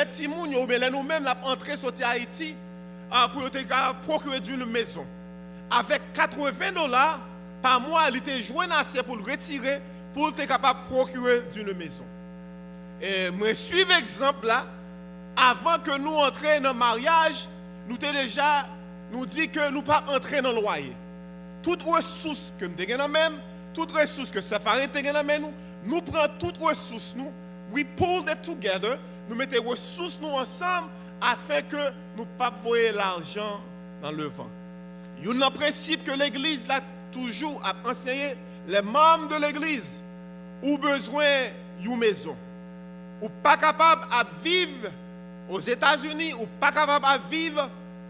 les Timoun ou bien nous-mêmes, nous entré sorti Haïti pour procurer d'une maison. Avec $80 par mois, il était joué assez pour le retirer, pour être capable de procurer d'une maison. Et moi, suivre l'exemple là, avant que nous entrions dans le mariage, nous avons déjà nous dit que nous ne pas entrer dans le loyer. Toutes ressources que nous avons même, toutes ressources que Safari a nous, nous prenons toutes ressources nous, we pull it together, nous mettons ressources nous ensemble afin que nous ne pas voyer l'argent dans le vent. Il y a un principe que l'Église a toujours enseigné, les membres de l'Église ont besoin d'une maison. Ou pas capable de vivre aux États-Unis, ou pas capable de vivre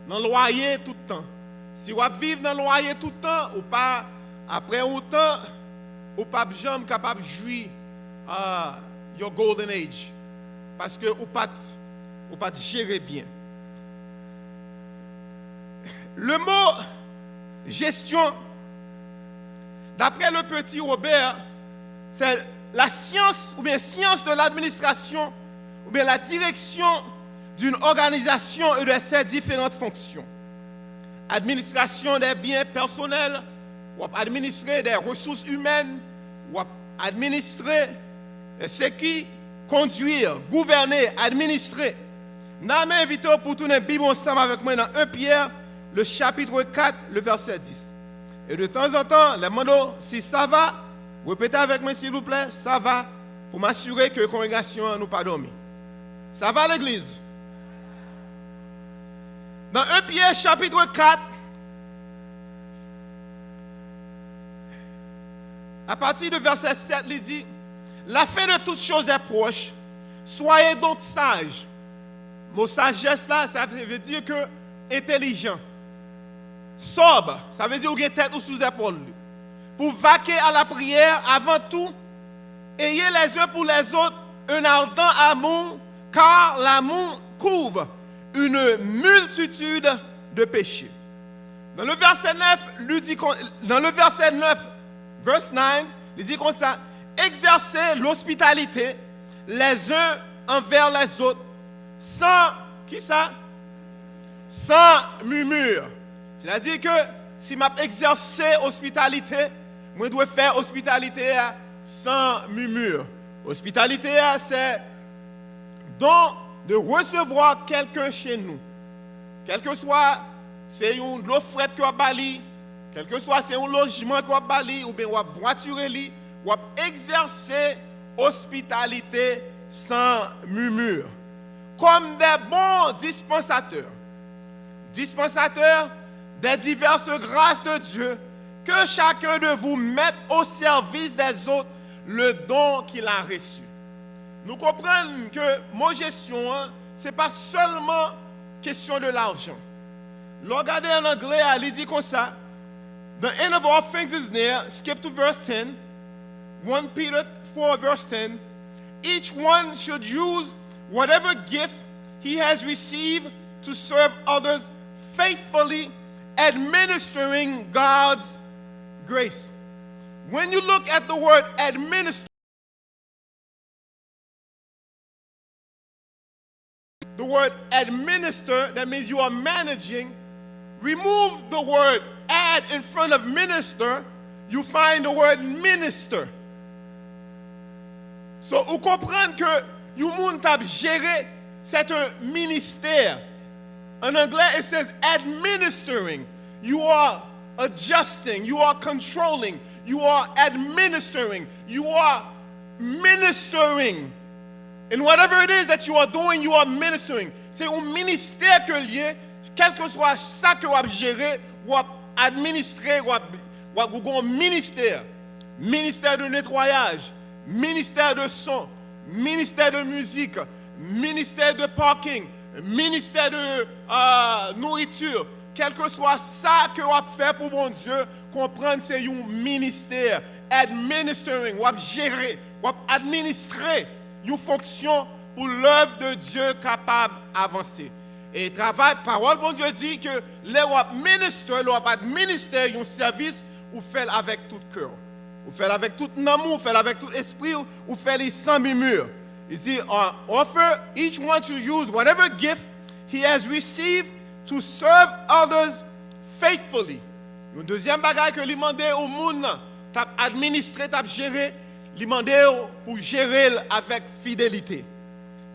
dans le loyer tout le temps. Si vous vivez dans le loyer tout le temps, ou pas, après un temps, ou pas jamais capable de jouir your golden age. Parce que vous ne pas gérer bien. Le mot gestion, d'après le petit Robert, c'est la science ou bien science de l'administration ou bien la direction d'une organisation et de ses différentes fonctions. Administration des biens personnels, ou administrer des ressources humaines, ou administrer ce qui conduire, gouverner, administrer. Nous m'avons invité pour tourner la Bible ensemble avec moi dans 1 Pierre, le chapitre 4, le verset 10. Et de temps en temps, les mots, si ça va, répétez avec moi s'il vous plaît, ça va, pour m'assurer que la congrégation n'a pas dormi. Ça va l'église? Dans 1 Pierre chapitre 4, à partir du verset 7, il dit, la fin de toutes choses est proche, soyez donc sages. Le mot sagesse là, ça veut dire que intelligent. Sobre, ça veut dire que vous avez tête sous l'épaule. Pour vaquer à la prière, avant tout, ayez les uns pour les autres un ardent amour, car l'amour couvre une multitude de péchés. Dans le verset 9, verse 9, il dit comme ça, exercez l'hospitalité les uns envers les autres, sans, qui ça? Sans murmure. C'est-à-dire que si je exerce l'hospitalité, je dois faire l'hospitalité sans murmure. L'hospitalité, c'est donc de recevoir quelqu'un chez nous. Quel que soit, c'est une offre que vous bali, quel que soit, c'est un logement que vous bali, ou bien vous voiturez, vous exercer l'hospitalité sans murmure. Comme des bons dispensateurs. Dispensateurs des diverses grâces de Dieu, que chacun de vous mette au service des autres le don qu'il a reçu. Nous comprenons que mon gestion, ce n'est pas seulement question de l'argent. Regardez en anglais, il dit comme ça, the end of all things is near, skip to verse 10, 1 Peter 4 verse 10, each one should use whatever gift he has received to serve others faithfully, administering God's grace. When you look at the word administer, the word administer, that means you are managing. Remove the word add in front of minister, you find the word minister. So, vous comprenez que you moun tap gérer, c'est un ministère. En anglais, it says administering. You are adjusting. You are controlling. You are administering. You are ministering. And whatever it is that you are doing, you are ministering. C'est un ministère que lié, quel que soit ça que vous avez géré, ou administrer, ou un ministère. Ministère de nettoyage, ministère de son, ministère de musique, ministère de parking, ministère de nourriture, quel que soit ça que vous fait pour mon Dieu, comprendre c'est un ministère, administering, vous gérer, vous administrer une fonction pour l'œuvre de Dieu capable d'avancer. Et travail, parole bon Dieu dit que les ministres, les administrer un service, vous faites avec tout cœur, vous faites avec tout amour, vous faites avec tout esprit, vous faites sans murmure. Il dit, offer each one to use whatever gift he has received to serve others faithfully. Une deuxième bagage que lui demandait au monde, t'as administré, t'as géré, lui demandait pour gérer avec fidélité.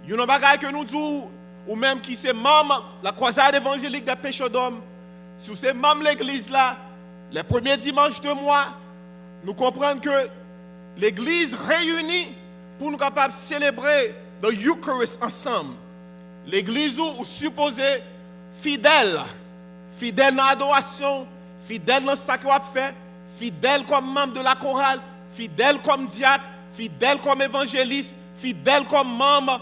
Une bagage que nous disons, ou même qui c'est membre la croisade évangélique des pécheurs d'hommes, si c'est membre l'église là, les premiers dimanches de mois, nous comprenons que l'église réunie pour nous capables de célébrer le Eucharist ensemble. L'église où supposé fidèle dans l'adoration, fidèle dans ce qu'on a fait, fidèle comme membre de la chorale, fidèle comme diacre, fidèle comme évangéliste, fidèle comme membre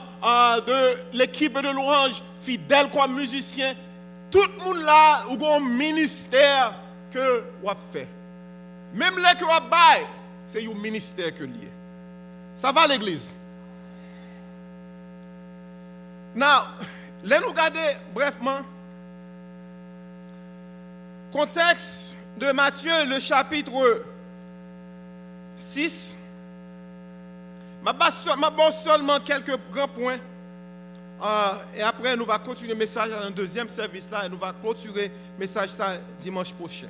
de l'équipe de louange, fidèle comme musicien. Tout le monde là, a un ministère que vous avez fait. Même les que vous avez, c'est un ministère que lié. Ça va l'église? Now, laissez-nous regarder brièvement contexte de Matthieu, le chapitre 6. Je vais seulement quelques grands points. Et après, nous allons continuer le message dans le deuxième service là et nous allons clôturer le message ça dimanche prochain.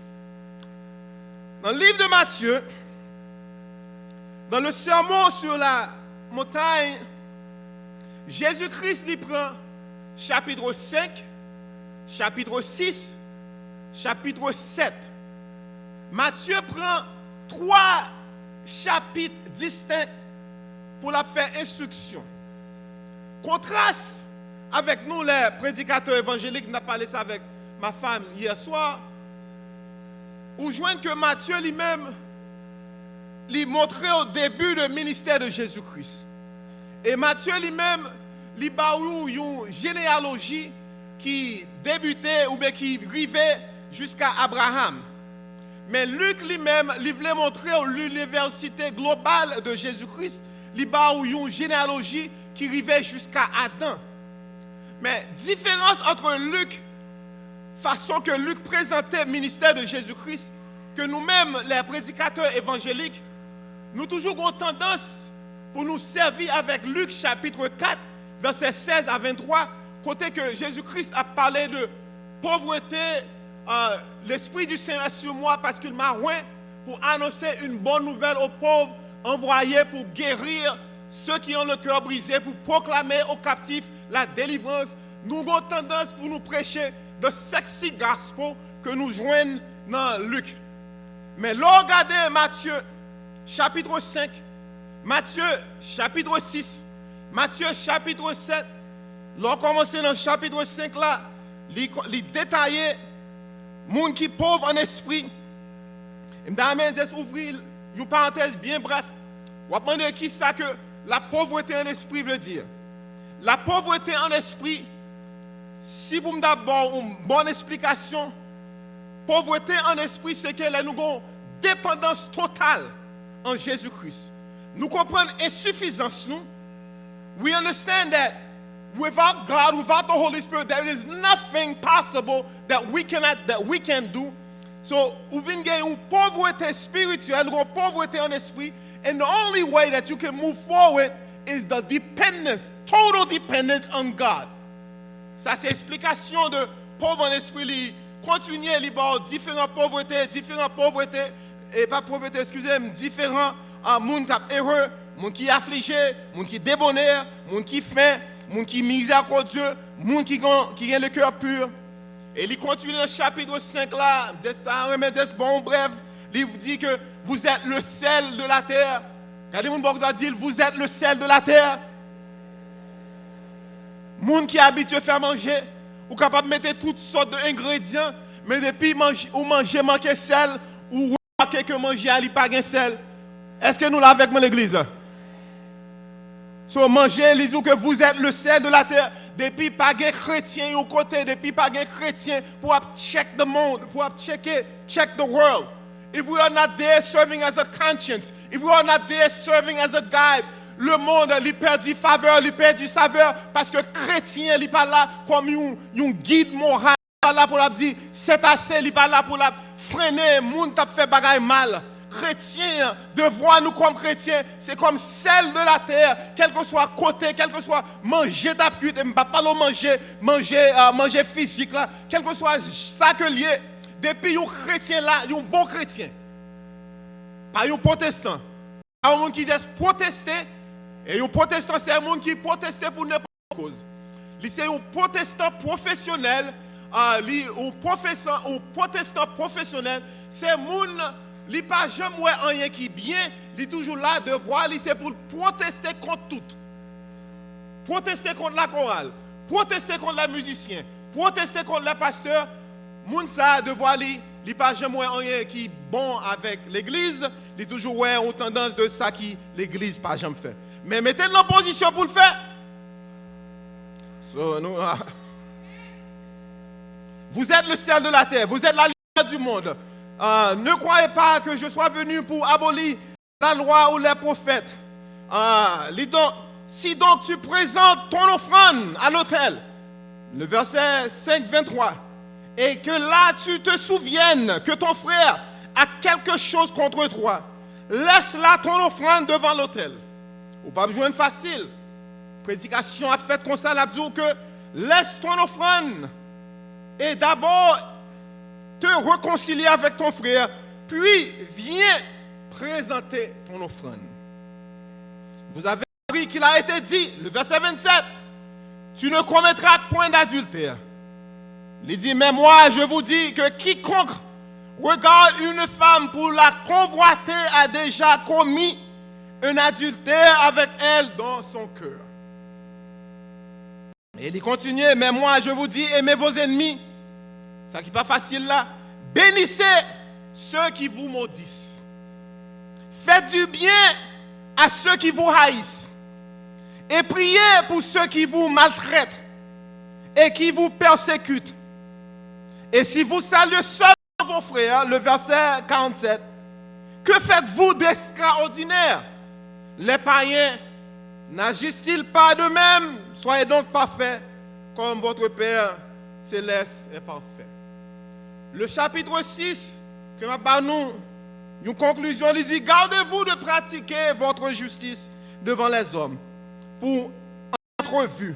Dans le livre de Matthieu, dans le sermon sur la montagne, Jésus-Christ lui prend chapitre 5, chapitre 6, chapitre 7. Matthieu prend 3 chapitres distincts pour la faire instruction. Contraste avec nous, les prédicateurs évangéliques, nous avons parlé ça avec ma femme hier soir, où joignent que Matthieu lui-même lui montrait au début le ministère de Jésus-Christ. Et Matthieu lui-même lui parle une généalogie qui débutait ou bien qui arrivait jusqu'à Abraham. Mais Luc lui-même, lui voulait montrer l'université globale de Jésus-Christ, lui parle une généalogie qui arrivait jusqu'à Adam. Mais différence entre Luc, façon que Luc présentait le ministère de Jésus-Christ, que nous-mêmes, les prédicateurs évangéliques, nous toujours avons tendance pour nous servir avec Luc chapitre 4, versets 16 à 23, côté que Jésus-Christ a parlé de pauvreté, l'Esprit du Seigneur sur moi parce qu'il m'a oint pour annoncer une bonne nouvelle aux pauvres, envoyé pour guérir ceux qui ont le cœur brisé, pour proclamer aux captifs la délivrance. Nous avons tendance pour nous prêcher de sexy gospel que nous joignons dans Luc. Mais là, regardez Matthieu chapitre 5, Matthieu chapitre 6, Matthieu chapitre 7. Là, commencer dans le chapitre 5 là, les détailler monde qui pauvre en esprit. Je vais juste ouvrir une parenthèse bien bref. On va demander qui ça que la pauvreté en esprit veut dire. La pauvreté en esprit, si vous me donnez une bonne explication, pauvreté en esprit, c'est que nous avons une dépendance totale en Jésus-Christ. Nous comprenons insuffisance, nous. We understand that without God, without the Holy Spirit, there is nothing possible that we can do. So, vous avez une pauvreté spirituelle, une pauvreté en esprit, and the only way that you can move forward is the dependence, total dependence on God. Ça, c'est l'explication de pauvre en esprit. Continuer à avoir différentes pauvretés, et pas pauvreté, excusez-moi, différents monde heureux, monde qui est affligé, monde qui est débonnaire, monde qui faim, monde qui est miséricordieux, monde qui a le cœur pur. Et il continue dans le chapitre 5 là, bon bref, il vous dit que vous êtes le sel de la terre. Regardez mon bon dit, vous êtes le sel de la terre. Monde qui est habitué à faire manger, ou capable de mettre toutes sortes d'ingrédients, mais depuis ou manger manquer sel, ou quelques manger à pas de sel. Est-ce que nous l'avons avec l'église? So manger, ils disent que vous êtes le sel de la terre. Depuis pas de chrétien au côté, depuis pas de chrétien pour check the monde, pour check the world. If we are not there serving as a conscience, if we are not there serving as a guide, le monde lui perd du faveur, lui perd du saveur parce que chrétien n'est pas là comme un guide moral, pas là pour la dire c'est assez, il n'est pas là pour la freiner, monde t'a fait bagaille mal. chrétiens, de voir nous comme chrétiens, c'est comme celle de la terre, quel que soit côté, quel que soit manger ta cuite, et pas manger physique là, quel que soit ça que lié, depuis un chrétien là, un bon chrétien, pas un protestant, pas un monde qui dit protester, et un protestant c'est un monde qui proteste pour n'importe quelle cause. C'est un protestant professionnel, un protestant professionnel, c'est un monde qui n'a pas jamais rien qui est bien, il est toujours là de voir, c'est pour protester contre tout. Protester contre la chorale, protester contre les musiciens, protester contre les pasteurs. Moun ça de voir il pas jamais rien qui est bon avec l'église, il est toujours en tendance de ça qui l'église pas jamais fait. Mais mettez-le en position pour le faire. Vous êtes le sel de la terre, vous êtes la lumière du monde. Ne croyez pas que je sois venu pour abolir la loi ou les prophètes. Si donc tu présentes ton offrande à l'autel, le verset 5, 23, et que là tu te souviennes que ton frère a quelque chose contre toi, laisse là ton offrande devant l'autel. Ou pas besoin de facile. Prédication a fait comme ça, la dit que laisse ton offrande et d'abord te réconcilier avec ton frère, puis viens présenter ton offrande. Vous avez appris qu'il a été dit, le verset 27, tu ne commettras point d'adultère. Il dit, mais moi je vous dis que quiconque regarde une femme pour la convoiter a déjà commis un adultère avec elle dans son cœur. Et il continue, mais moi je vous dis, aimez vos ennemis. Ça qui n'est pas facile là. Bénissez ceux qui vous maudissent. Faites du bien à ceux qui vous haïssent. Et priez pour ceux qui vous maltraitent et qui vous persécutent. Et si vous saluez seulement vos frères, le verset 47, que faites-vous d'extraordinaire? Les païens n'agissent-ils pas de même? Soyez donc parfaits comme votre Père céleste est parfait. Le chapitre 6, que m'a nous, une conclusion, il dit, gardez-vous de pratiquer votre justice devant les hommes pour être vus.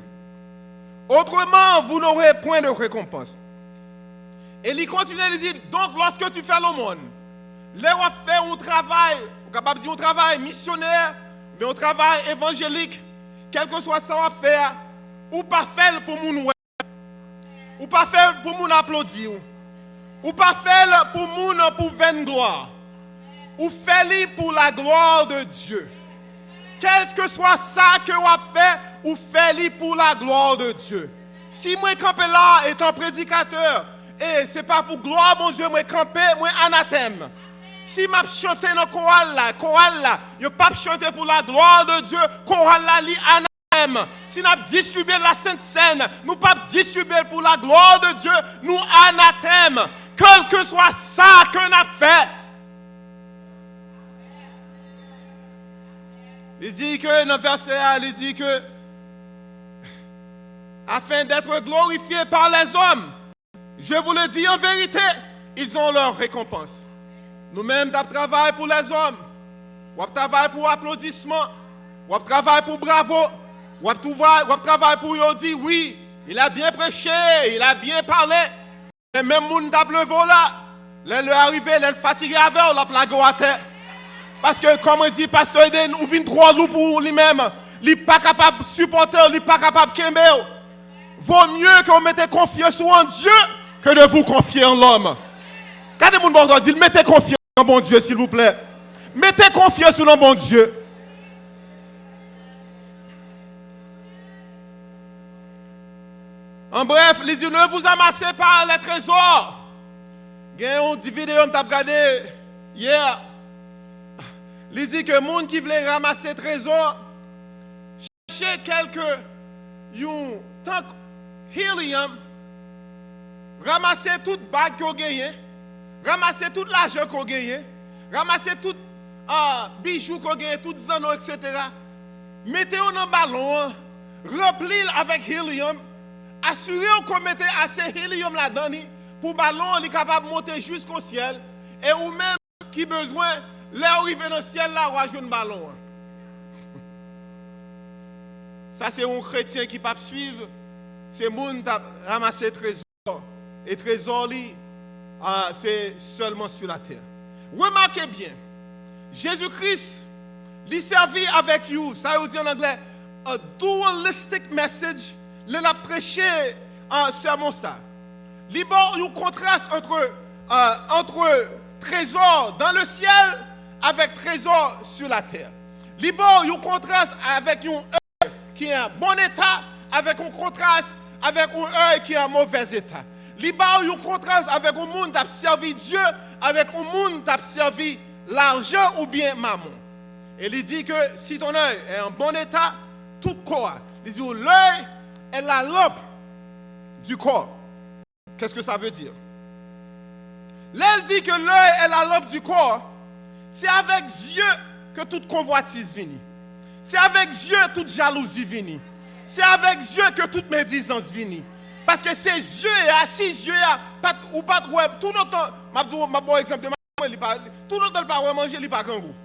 Autrement, vous n'aurez point de récompense. Et il continue, il dit, donc lorsque tu fais l'aumône, là on fait un travail, on est capable de dire un travail missionnaire, mais un travail évangélique, quel que soit ça on faire, ou pas faire pour moun ouais, ou pas faire pour moun applaudir, ou pas faire pour moun pour vaine gloire, ou faire pour la gloire de Dieu. Quel que soit ça que on fait, ou faire pour la gloire de Dieu. Si moi camper là étant prédicateur, et c'est pas pour gloire mon Dieu, moi camper, moi anathème. Si m'a chanté dans chorale là, yo pas chanter pour la gloire de Dieu, chorale là li anathème. Si n'a distribué la Sainte Seine, nous pas distribuer pour la gloire de Dieu, nous anathème. Quel que soit ça qu'on a fait. Il dit que dans le verset 1, il dit que afin d'être glorifiés par les hommes, je vous le dis en vérité, ils ont leur récompense. Nous-mêmes, nous travaillons pour les hommes, nous travaillons pour applaudissements, nous travaillons pour bravo, nous travaillons pour eux dire oui, il a bien prêché, il a bien parlé. Et même si nous avons levé là, les arrivé, les fatigués avec, on l'a plagué à terre. Parce que, comme on dit, pasteur Eden, on vient trop lourd pour lui-même. Il n'est pas capable de supporter, il n'est pas capable de kember. Vaut mieux que vous mettez confiance en Dieu que de vous confier en l'homme. Quand les gens disent, mettez confiance en bon Dieu, s'il vous plaît. Mettez confiance en bon Dieu. En bref, il dit, ne vous amassez pas les trésors. Il y a une vidéo que je vais regarder hier. Il dit que les gens qui veulent ramasser trésors, cherchez quelques tank helium, ramasser toute bague qu'on gagne, ramasser tout l'argent qu'on gagne, ramasser tout bijoux qu'on gagne, tout anneaux, etc. Mettez-le dans le ballon, remplis-le avec helium, assurez-vous qu'on mette assez helium là-dedans pour que le ballon soit capable de monter jusqu'au ciel et ou même qui besoin là arrivé dans le ciel là, on va jouer un ballon. Ça c'est un chrétien qui pas suivre, c'est moun qui ramasser trésor et trésor c'est seulement sur la terre. Remarquez bien, Jésus-Christ il servit avec vous, ça veut dire en anglais a dualistic message, il a prêché un sermon ça. Il y a un contraste entre trésor dans le ciel avec trésor sur la terre. Il y a un contraste avec un œil qui est en bon état avec un contraste avec un œil qui est en mauvais état. Il y a un contraste avec un monde qui a servi Dieu avec un monde qui a servi l'argent ou bien mammon. Et il dit que si ton œil est en bon état, tout corps. Il dit l'œil est la lampe du corps. Qu'est-ce que ça veut dire? Là, il dit que l'œil est la lampe du corps. C'est avec Dieu que toute convoitise vient. C'est avec Dieu que toute jalousie vient. C'est avec Dieu que toute médisance vient. Parce que c'est Dieu, si Dieu ou pas tout le temps, je bon exemple de tout le temps, il pas manger, il pas grand goût.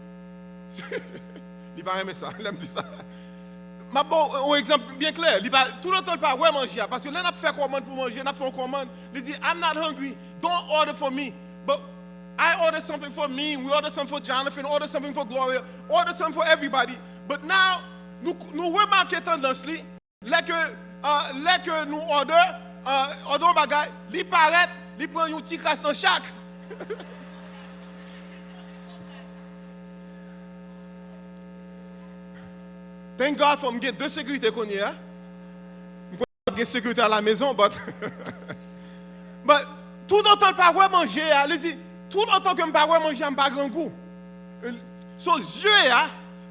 Il pas aimer ça, il aime dire ça. Un exemple bien clair, tout le temps, il pas manger. Parce que là, on a fait commande pour manger, on a fait une commande. Il dit, I'm not hungry, don't order for me. But I order something for me, we order something for Jonathan, order something for Gloria, order something for everybody. But now, nous remarquons tendance, là que nous order bagay, il paraît, il prend une petite crasse dans chaque. Thank God for me get deux sécurités qu'on y a. Je get sécurité à la maison, but tout autant que pas manger, il dit tout autant que je pas manger, je pas grand goût. So Dieu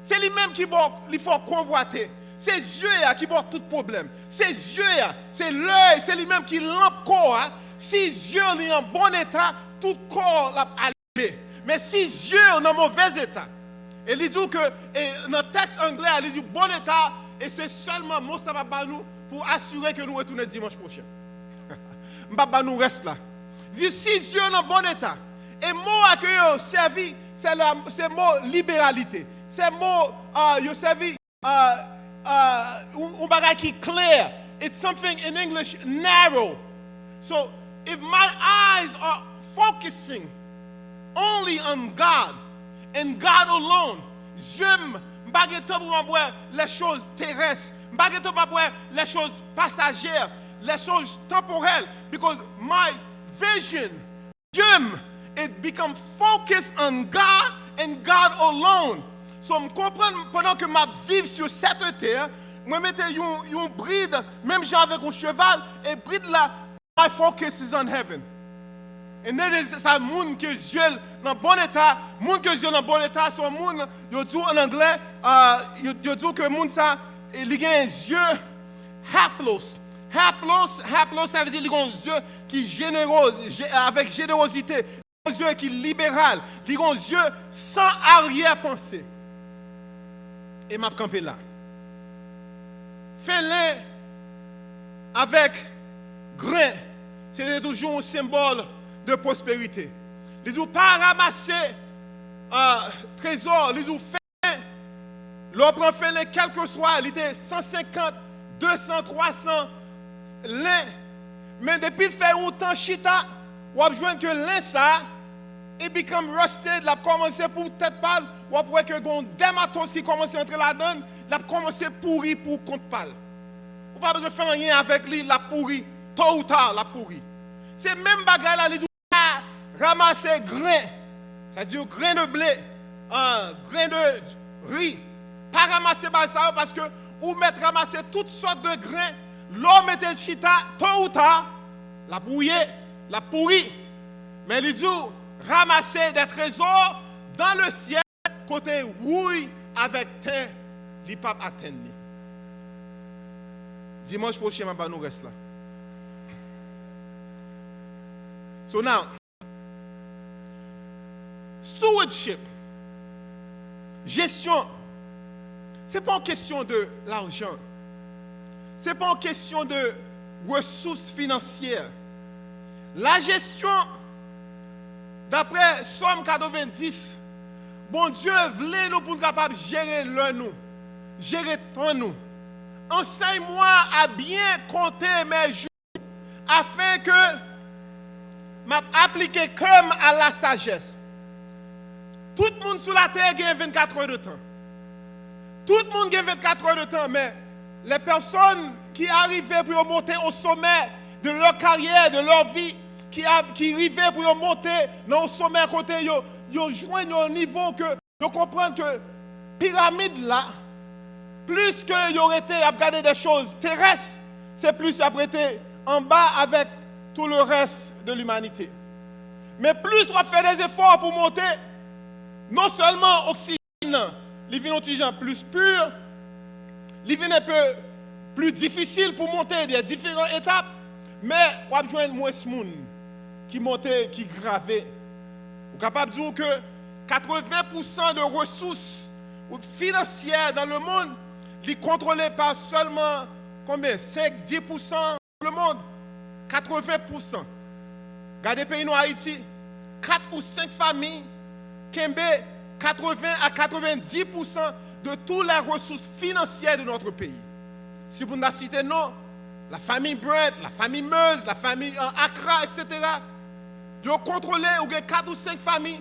c'est lui-même qui il faut convoiter. C'est Dieu qui porte tout problème. C'est Dieu, c'est l'œil, c'est lui-même qui lampe corps. Si Dieu est en bon état, tout corps l'a allumé. Mais si Dieu est en mauvais état, et il dit que dans le texte anglais, il dit bon état, et c'est seulement Moustapha Banou pour assurer que nous retournons dimanche prochain. Mbaba nous reste là. Il dit si Dieu est en bon état, et le mot que vous servi, c'est le mot libéralité. C'est le mot vous servi un bagage qui est clair. It's something in English narrow. So if my eyes are focusing only on God and God alone, j'aime pas voir les choses terrestres, pas voir les choses passagères, les choses temporelles, because my vision, j'aime, it become focused on God and God alone. So, je comprends pendant que je vis sur cette terre, je mettais une bride, même genre avec un cheval, et bride là, my focus is on heaven. Et c'est un monde que Dieu est dans bon état, monde que Dieu est dans bon état, c'est un monde, je dis en anglais, je dis que le monde ça, il a un Dieu haplos. Haplos, ça veut dire qu'il a un Dieu qui est généreux, avec générosité, un Dieu qui est libéral, il a un Dieu sans arrière-pensée. Et m'a campé là. Fais-le avec grain. C'est toujours un symbole de prospérité. Il dit pas ramasser trésor. Il dit fais. L'on prend fais-le quel que soit. Il était 150, 200, 300 lin. Mais depuis le fait autant chita, on a besoin que lin ça. It become rusted, l'a commencé pour tête pâle, ou après que gon dermatose qui commence à entrer là-dedans, l'a commencé pourri pour compte pâle. Ou pas besoin de faire rien avec lui, la pourri, tôt ou tard la pourri. C'est même bagaille là, il dit ramasser grain, c'est-à-dire grain de blé, grain de riz. Pas ramasser ça parce que ou mettre ramasser toutes sortes de grains, l'homme était le chita, tôt ou tard, la pourri. Mais il dit ramasser des trésors dans le ciel, côté rouille avec terre, les papes atteignent. Dimanche prochain, je vais nous rester là. So now, stewardship, gestion, ce n'est pas une question de l'argent. Ce n'est pas une question de ressources financières. La gestion, d'après Somme 90, bon Dieu voulait nous pour capable gérer le nous, gérer temps nous. Enseigne-moi à bien compter mes jours afin que m'appliquer comme à la sagesse. Tout le monde sur la terre a 24 heures de temps. Tout le monde a 24 heures de temps, mais les personnes qui arrivaient pour monter au sommet de leur carrière, de leur vie, qui arrivaient pour monter dans le sommet côté, ils joignent un niveau que ils comprennent que pyramide là, plus que ils auraient été à regarder des choses terrestres, c'est plus après été en bas avec tout le reste de l'humanité. Mais plus on fait des efforts pour monter, non seulement oxygène, il vient plus pur, il vient un peu plus difficile pour monter des différentes étapes, mais on a besoin de moins de monde qui monte, qui grave. On est capable de dire que 80% de ressources financières dans le monde sont contrôlées par seulement combien? 5-10% dans le monde. 80%. Regardez pays nous Haïti, 4 ou 5 familles, Kembe, 80 à 90% de toutes les ressources financières de notre pays. Si vous nous citez non, la famille Brett, la famille Meuse, la famille Accra, etc. Ils ont contrôlé 4 ou 5 familles.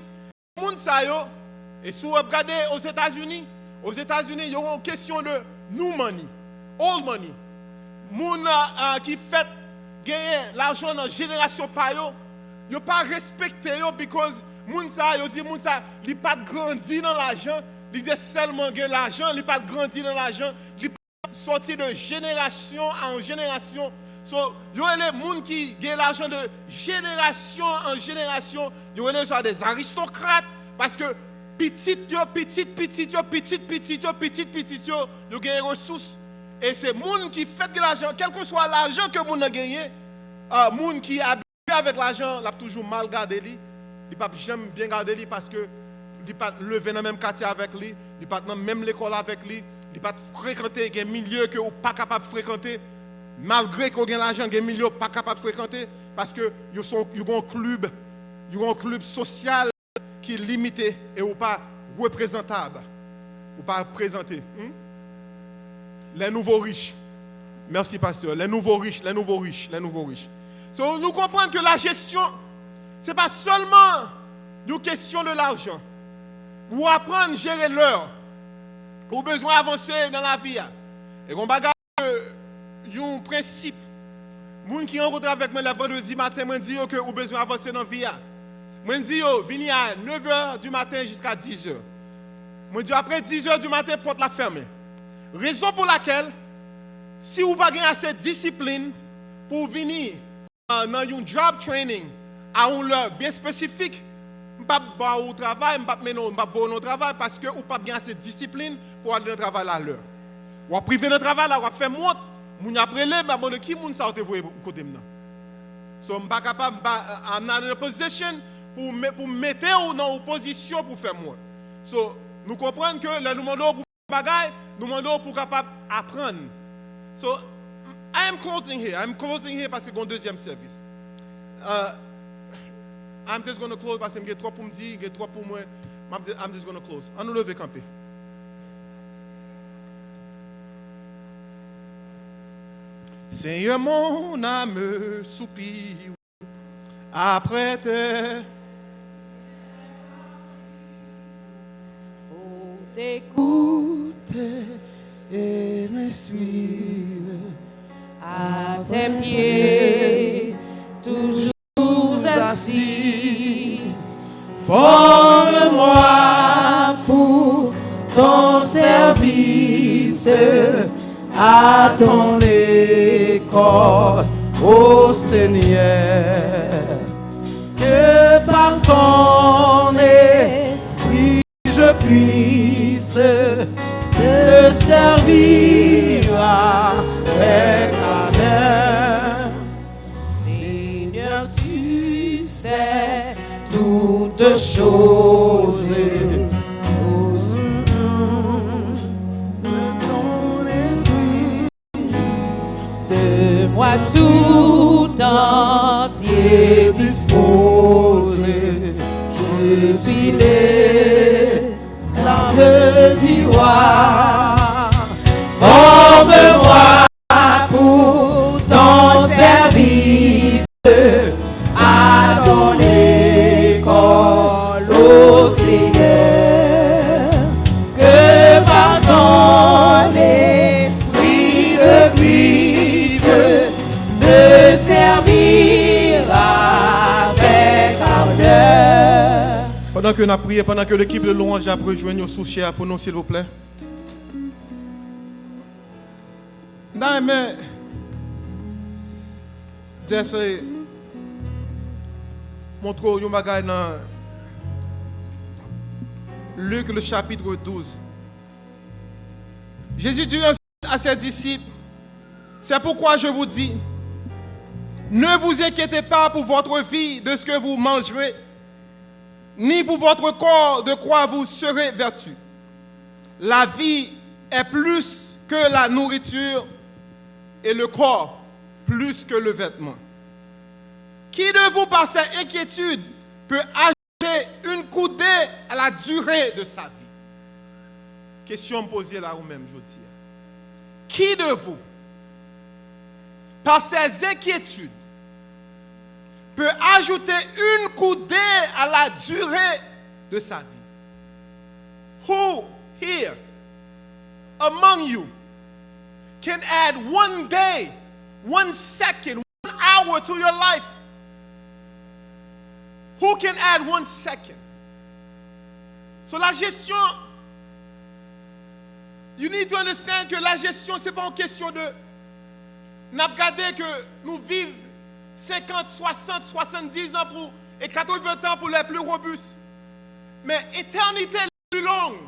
Et si vous regardez aux États-Unis, ils ont une question de new money, old money. Les gens qui fait gagner l'argent dans la génération par eux, ils n'ont pas respecté parce que les gens n'ont pas grandi dans l'argent, ils ont seulement gagné l'argent, ils n'ont pas grandi dans l'argent, ils n'ont pas sorti de génération en génération. So, il y a les gens qui gagnent l'argent de génération en génération, il y a des aristocrates parce que petit, ils ont des ressources. Et c'est les gens qui font de l'argent, quel que soit l'argent que vous avez gagné, les gens qui habitent avec l'argent, ils ont toujours mal gardé lui. Ils ne peuvent jamais bien garder lui parce que ils ne peuvent pas lever dans le même quartier avec lui, ils ne peuvent pas dans même l'école avec lui, ils ne peuvent pas fréquenter des milieux que vous n'êtes pas capable de fréquenter. Malgré qu'on ait l'argent, des milieux pas capable de fréquenter parce que ils ont un club social qui est limité et ou pas représentable, ou pas présenté. Les nouveaux riches. Merci pasteur. Les nouveaux riches. So, nous comprenons que la gestion, ce n'est pas seulement une question de l'argent. Ou apprendre à gérer l'heure. Ou besoin d'avancer dans la vie. Et qu'on bagarre un principe. Les gens qui rencontrent avec moi le vendredi matin, me disent que vous avez besoin d'avancer dans la vie. Je dis, venez à 9h du matin jusqu'à 10h. Je dis, après 10h du matin, porte la fermée. Raison pour laquelle, si vous n'avez pas assez de discipline pour venir dans un job training à une heure bien spécifique, je ne vais pas au travail, je ne vais pas voir au travail parce que vous n'avez pas assez de discipline pour aller au travail à l'heure. Vous avez privé le travail, vous avez fait montre, vous avez appris les qui vous avez vu côté maintenant. Donc, je ne suis pas capable de position pour mettre dans une position pour faire montre. So, nous comprenons que le demandons pour faire nous demandons pour capable apprendre. So, I am closing here parce que j'ai un deuxième service. I'm just going to close parce que j'ai trop pour me dire, j'ai trop pour moi. I'm just going to close. On nous lever camper. Seigneur, mon âme soupire après te. Pour t'écouter et me suivre à tes pieds, toujours assis. Forme-moi pour ton service, à ton école, ô Seigneur. Que par ton esprit je puisse te servir avec ardeur. Seigneur, tu sais toutes choses. Moi tout entier disposé, je suis Pendant que nous prions, pendant que l'équipe de louange a rejoint nos sous-chers pour nous, s'il vous plaît. Non, mais. J'essaie. Montre au bagay dans Luc, le chapitre 12. Jésus dit à ses disciples, c'est pourquoi je vous dis, ne vous inquiétez pas pour votre vie de ce que vous mangerez, ni pour votre corps de quoi vous serez vêtus. La vie est plus que la nourriture et le corps plus que le vêtement. Qui de vous, par cette inquiétude, peut ajouter une coudée à la durée de sa vie? Question posée là ou même, je dis. Qui de vous, par ses inquiétudes, peut ajouter une coudée à la durée de sa vie? Who here among you can add 1 day, 1 second, 1 hour to your life? Who can add 1 second? So la gestion, you need to understand que la gestion, ce n'est pas une question de, n'a regardé que nous vivons 50, 60, 70 ans pour, et 80 ans pour les plus robustes. Mais éternité la plus longue,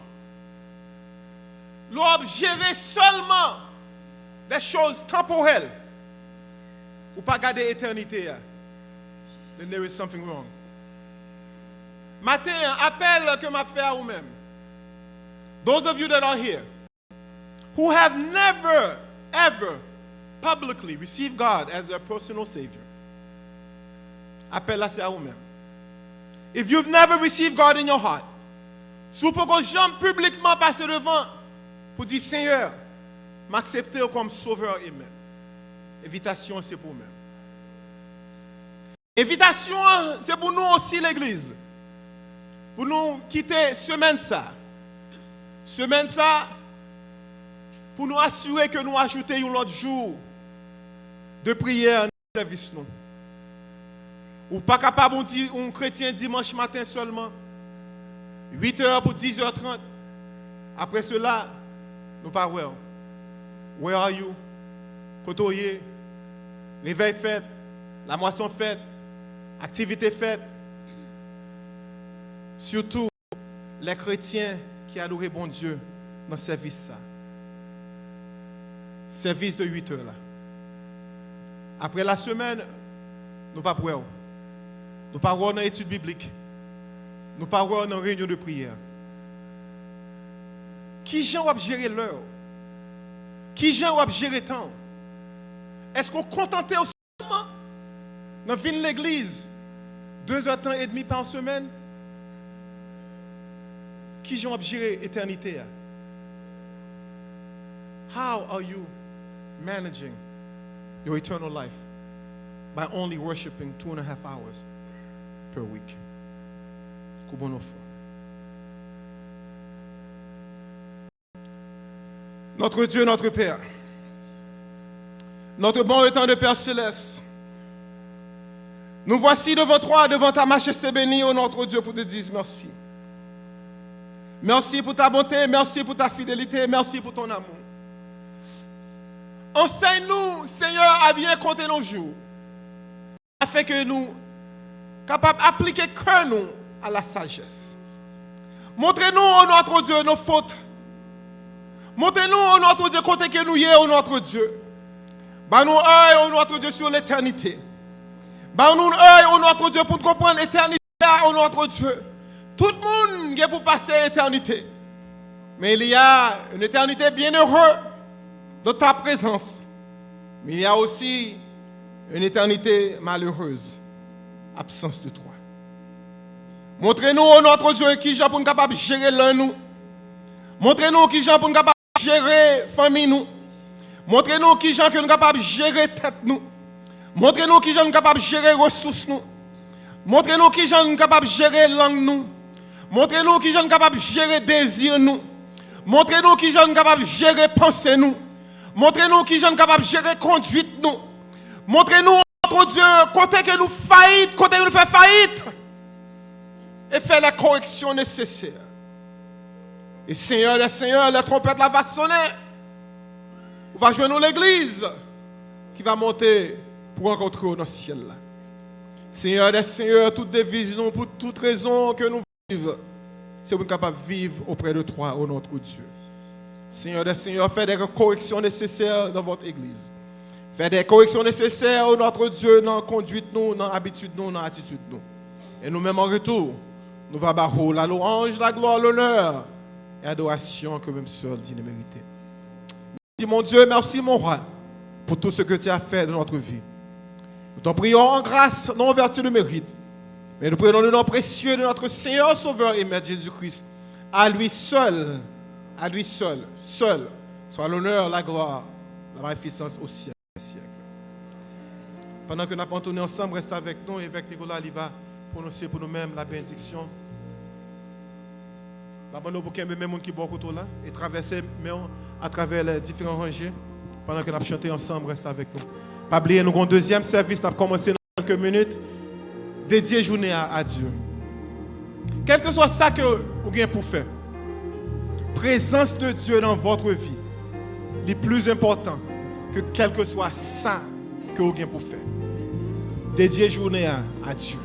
l'on gérer seulement des choses temporelles. Ou pas garder éternité. Then there is something wrong. Matin, appel que m'a fait à vous-même. Those of you that are here, who have never, ever publicly received God as their personal Savior. Appel là, c'est à vous-même. If you've never received God in your heart, si vous pouvez jamais publiquement passer devant pour dire Seigneur, m'accepter comme sauveur et maître. Invitation, c'est pour vous-même. Invitation, c'est pour nous aussi l'église. Pour nous quitter semaine ça. Semaine ça, pour nous assurer que nous ajoutons un autre jour de prière dans le service. Ou pas capable de dire un chrétien dimanche matin seulement, 8h pour 10h30. Après cela, nous pas well. Where are you? Côtoyer, l'éveil fait, la moisson faite, activité faite. Surtout les chrétiens qui adorent bon Dieu dans le service. Service de 8 heures là. Après la semaine, nous pas pour nous pas dans l'étude biblique. Nous pas dans réunion de prière. Qui gens va gérer l'heure? Qui gens va gérer le temps? Est-ce qu'on contentait au seulement dans l'église 2h30 par semaine? Qui gens va gérer l'éternité? How are you managing your eternal life? By only worshiping 2.5 hours per week. Notre Dieu, notre Père, notre bon et tendre Père céleste, nous voici devant toi, devant ta majesté bénie, ô notre Dieu, pour te dire merci. Merci pour ta bonté, merci pour ta fidélité, merci pour ton amour. Enseigne-nous, Seigneur, à bien compter nos jours, afin que nous capables d'appliquer que nous à la sagesse. Montrez-nous, ô notre Dieu, nos fautes. Montrez-nous, ô notre Dieu, côté que nous y est, ô notre Dieu. Bah nous œil, ô notre Dieu, sur l'éternité. Bah nous œil, ô notre Dieu, pour comprendre l'éternité, ô notre Dieu. Tout le monde est pour passer l'éternité. Mais il y a une éternité bienheureuse dans ta présence. Mais il y a aussi une éternité malheureuse, absence de toi. Montrez-nous, oh notre Dieu, qui j'en pour nous capable de gérer l'un nous. Montrez-nous qui j'en pour nous capable de gérer famille nous. Montrez-nous qui j'en que nous capable de gérer tête nous. Montrez-nous qui j'en capable de gérer ressources nous. Montrez-nous qui j'en capable de gérer langue nous. Montrez-nous qui j'en capable de gérer désir nous. Montrez-nous qui j'en capable de gérer pensée nous. Montrez-nous qui j'en capable de gérer conduite nous. Montrez-nous, notre Dieu, côté que nous faillite, côté que nous fait faillite. et faire les corrections nécessaires. Et Seigneur, la trompette là va sonner. On va joindre l'église qui va monter pour rencontrer dans le ciel là. Seigneur, toute devise, pour toute raison que nous vivons, c'est pour nous capables de vivre auprès de toi, ô notre Dieu. Seigneur, fais des corrections nécessaires dans votre église. Fais des corrections nécessaires, ô notre Dieu, dans la conduite, nous, dans l'habitude, nous, dans l'attitude. Nous. Et nous-mêmes en retour, nous va barrer la louange, la gloire, l'honneur et l'adoration que même seul dit mériter. Merci mon Dieu, merci mon roi, pour tout ce que tu as fait dans notre vie. Nous t'en prions en grâce, non en vertu de mérite. Mais nous prions le nom précieux de notre Seigneur, Sauveur et Maître Jésus-Christ. À lui seul, soit l'honneur, la gloire, la magnificence au siècle des siècles. Pendant que nous avons entonné ensemble, reste avec nous et avec Nicolas, il va prononcer pour nous-mêmes la bénédiction. Nous pour qu'il y ait même qui boit là et traverser à travers les différents rangées. Pendant que nous avons chanté ensemble, reste avec nous. Pas oublier, nous avons un deuxième service, nous avons commencé dans quelques minutes, dédié journée à Dieu. Quel que soit ça que vous avez pour faire, présence de Dieu dans votre vie, est plus important que quel que soit ça que vous avez pour faire. Dédié journée à Dieu.